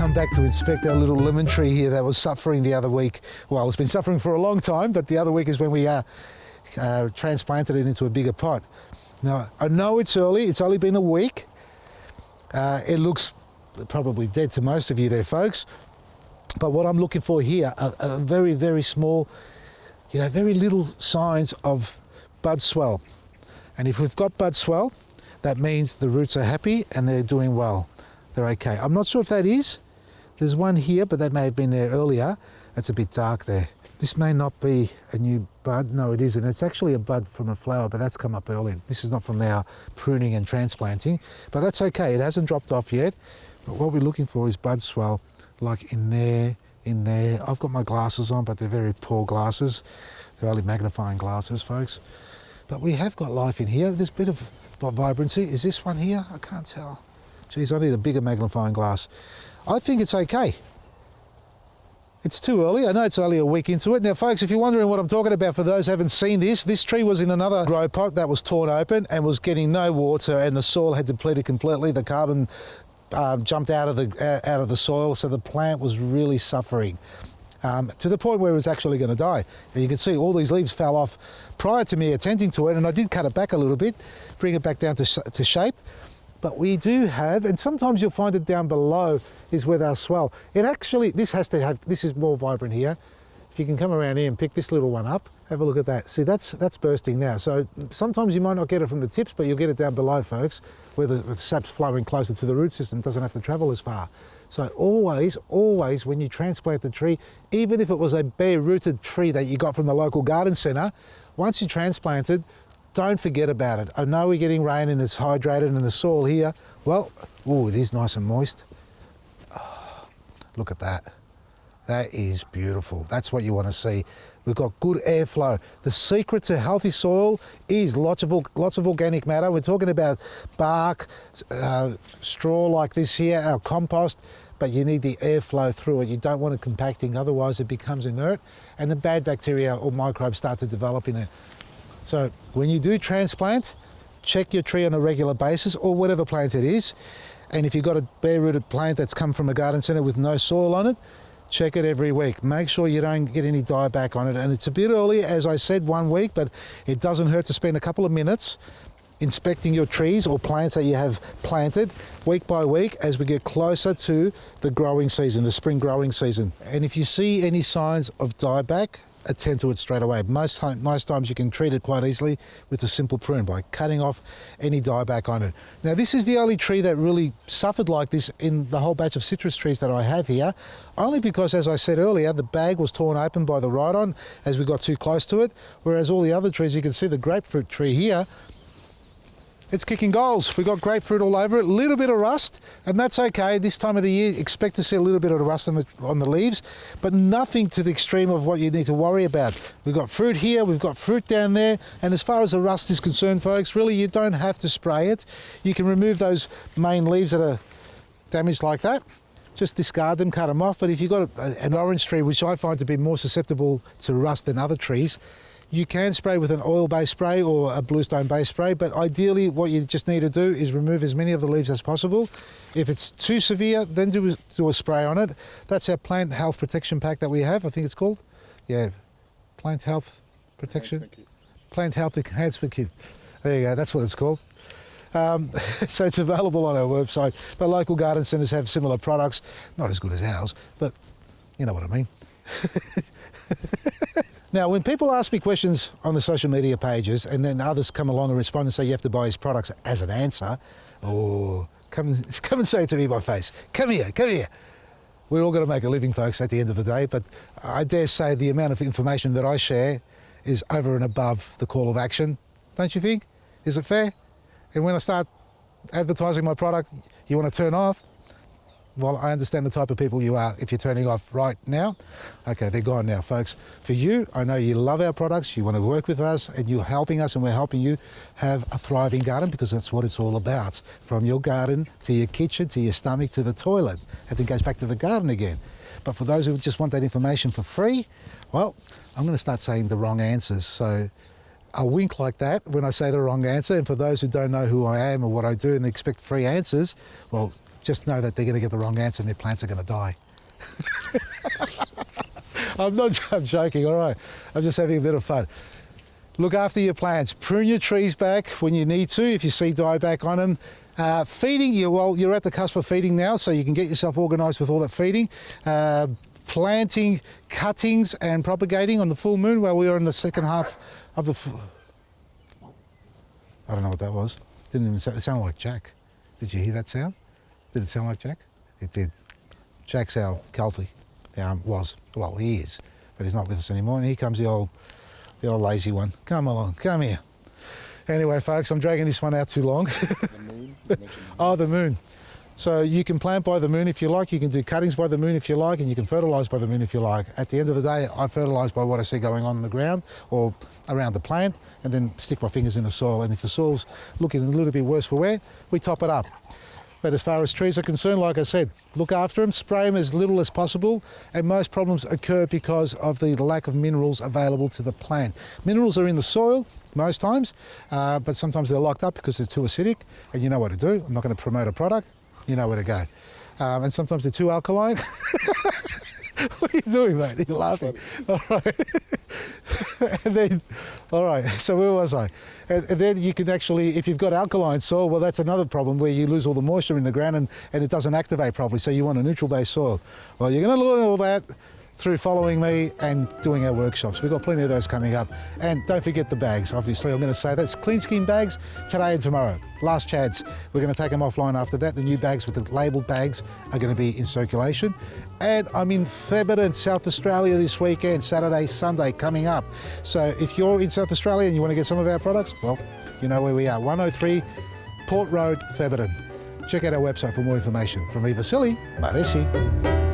come back to inspect our little lemon tree here that was suffering the other week. Well, it's been suffering for a long time, but the other week is when we transplanted it into a bigger pot. Now, I know it's early, it's only been a week. It looks probably dead to most of you there, folks. But what I'm looking for here are very, very small, very little signs of bud swell. And if we've got bud swell, that means the roots are happy and they're doing well. They're okay. I'm not sure if that is. There's one here, but that may have been there earlier. It's a bit dark there. This may not be a new bud. No, it isn't. It's actually a bud from a flower, but that's come up early. This is not from our pruning and transplanting, but that's okay. It hasn't dropped off yet. But what we're looking for is bud swell, like in there, in there. I've got my glasses on, but they're very poor glasses. They're only magnifying glasses, folks. But we have got life in here. There's a bit of vibrancy. Is this one here? I can't tell. Geez, I need a bigger magnifying glass. I think it's okay. It's too early. I know it's only a week into it. Now, folks, if you're wondering what I'm talking about, for those who haven't seen this tree was in another grow pot that was torn open and was getting no water, and the soil had depleted completely. The carbon jumped out of the soil, so the plant was really suffering. To the point where it was actually going to die. And you can see all these leaves fell off prior to me attending to it, and I did cut it back a little bit, bring it back down to shape. But we do have, and sometimes you'll find it down below is where they'll swell. It actually, this is more vibrant here. If you can come around here and pick this little one up, have a look at that. See, that's bursting now. So sometimes you might not get it from the tips, but you'll get it down below, folks, where the sap's flowing closer to the root system, doesn't have to travel as far. So always, when you transplant the tree, even if it was a bare-rooted tree that you got from the local garden centre, once you transplant it, don't forget about it. I know we're getting rain and it's hydrated and the soil here, well, it is nice and moist. Oh, look at that. That is beautiful. That's what you want to see. We've got good airflow. The secret to healthy soil is lots of organic matter. We're talking about bark, straw like this here, our compost, but you need the airflow through it. You don't want it compacting, otherwise it becomes inert and the bad bacteria or microbes start to develop in it. So when you do transplant, check your tree on a regular basis, or whatever plant it is. And if you've got a bare-rooted plant that's come from a garden centre with no soil on it, check it every week. Make sure you don't get any dieback on it. And it's a bit early, as I said, 1 week, but it doesn't hurt to spend a couple of minutes inspecting your trees or plants that you have planted week by week as we get closer to the growing season, the spring growing season. And if you see any signs of dieback, attend to it straight away. Most times you can treat it quite easily with a simple prune by cutting off any dieback on it. Now, this is the only tree that really suffered like this in the whole batch of citrus trees that I have here, only because, as I said earlier, the bag was torn open by the ride-on as we got too close to it, whereas all the other trees, you can see the grapefruit tree here, it's kicking goals. We've got grapefruit all over it, a little bit of rust, and that's okay. This time of the year, expect to see a little bit of rust on the leaves, but nothing to the extreme of what you need to worry about. We've got fruit here, we've got fruit down there, and as far as the rust is concerned, folks, really you don't have to spray it. You can remove those main leaves that are damaged like that. Just discard them, cut them off. But if you've got an orange tree, which I find to be more susceptible to rust than other trees, you can spray with an oil-based spray or a bluestone-based spray, but ideally what you just need to do is remove as many of the leaves as possible. If it's too severe, then do a spray on it. That's our plant health protection pack that we have, I think it's called. Yeah, plant health protection. Plant health enhancement kit. There you go, that's what it's called. So it's available on our website, but local garden centres have similar products, not as good as ours, but you know what I mean. Now, when people ask me questions on the social media pages and then others come along and respond and say you have to buy his products as an answer, come and say it to me by face. Come here. We're all going to make a living, folks, at the end of the day, but I dare say the amount of information that I share is over and above the call of action. Don't you think? Is it fair? And when I start advertising my product, you want to turn off? Well, I understand the type of people you are if you're turning off right now. Okay, they're gone now, folks. For you, I know you love our products, you want to work with us, and you're helping us and we're helping you have a thriving garden, because that's what it's all about. From your garden to your kitchen to your stomach to the toilet. And then goes back to the garden again. But for those who just want that information for free, well, I'm going to start saying the wrong answers. So I'll wink like that when I say the wrong answer. And for those who don't know who I am or what I do and they expect free answers, well, just know that they're going to get the wrong answer and their plants are going to die. I'm joking, all right. I'm just having a bit of fun. Look after your plants. Prune your trees back when you need to, if you see dieback on them. Feeding, you're at the cusp of feeding now, so you can get yourself organised with all that feeding. Planting cuttings and propagating on the full moon while we are in the second half of the... I don't know what that was. Didn't even sound, it sounded like Jack. Did you hear that sound? Did it sound like Jack? It did. Jack's our Kelpie. He is, but he's not with us anymore. And here comes the old lazy one. Come along, come here. Anyway, folks, I'm dragging this one out too long. The moon? Oh, the moon. So you can plant by the moon if you like, you can do cuttings by the moon if you like, and you can fertilise by the moon if you like. At the end of the day, I fertilise by what I see going on in the ground or around the plant, and then stick my fingers in the soil. And if the soil's looking a little bit worse for wear, we top it up. But as far as trees are concerned, like I said, look after them, spray them as little as possible, and most problems occur because of the lack of minerals available to the plant. Minerals are in the soil most times, but sometimes they're locked up because they're too acidic, and you know what to do. I'm not going to promote a product. You know where to go. And sometimes they're too alkaline. What are you doing, mate? You're laughing. All right. And then, all right, so where was I? And then you can actually, if you've got alkaline soil, well, that's another problem where you lose all the moisture in the ground and it doesn't activate properly, so you want a neutral-based soil. Well, you're going to learn all that through following me and doing our workshops. We've got plenty of those coming up. And don't forget the bags, obviously. I'm going to say that's clean skin bags today and tomorrow. Last chads. We're going to take them offline after that. The new bags with the labelled bags are going to be in circulation. And I'm in Thebarton, South Australia this weekend, Saturday, Sunday, coming up. So if you're in South Australia and you want to get some of our products, well, you know where we are, 103 Port Road, Thebarton. Check out our website for more information. From me, Vasily, Maresi.